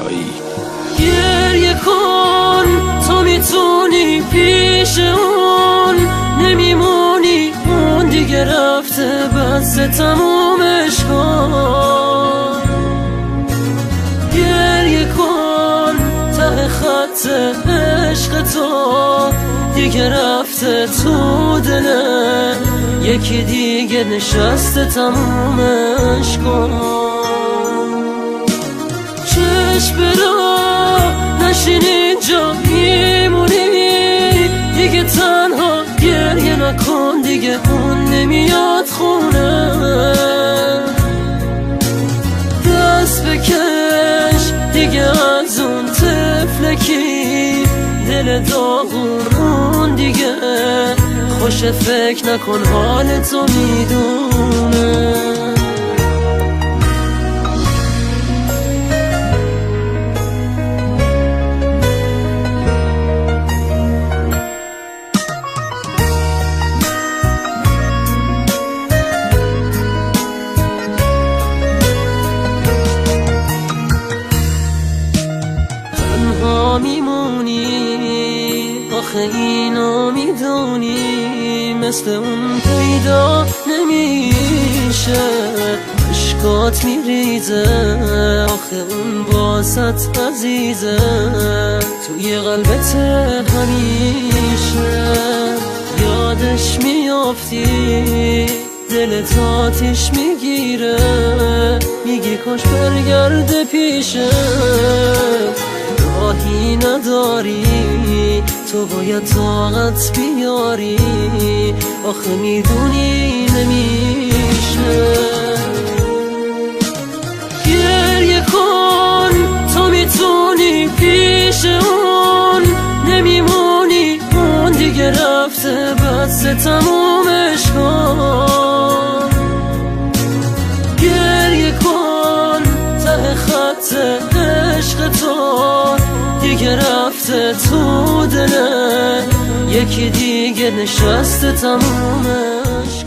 چایی. گریه کن تو میتونی پیش اون نمیمونی، اون دیگه رفته بس تمومش کن. گریه کن ته خط عشق تو دیگه رفته تو دله، یکی دیگه نشسته تمومش کن. چشم برا نشین اینجا میمونی، دیگه تنها گریه نکن، دیگه اون نمیاد خونه. دست بکش دیگه از اون طفلکی، دل داغون دیگه خوش فکر نکن حال تو میدونه. میمونی آخه اینو میدونی، مثل اون پیدا نمیشه، اشکات میریزه آخه اون باست عزیزه، توی قلبت همیشه یادش میافتی، دلت آتیش میگیره، میگی کاش برگرده پیشه. راهی نداری تو باید طاقت بیاری، آخه میدونی نمیشه. گریه کن تو میتونی پیش اون نمیمونی، اون دیگه رفته بس تمومش کن. گریه کن ته خط عشق تو دیگه رفته تو دله، یکی دیگه نشسته تمومش.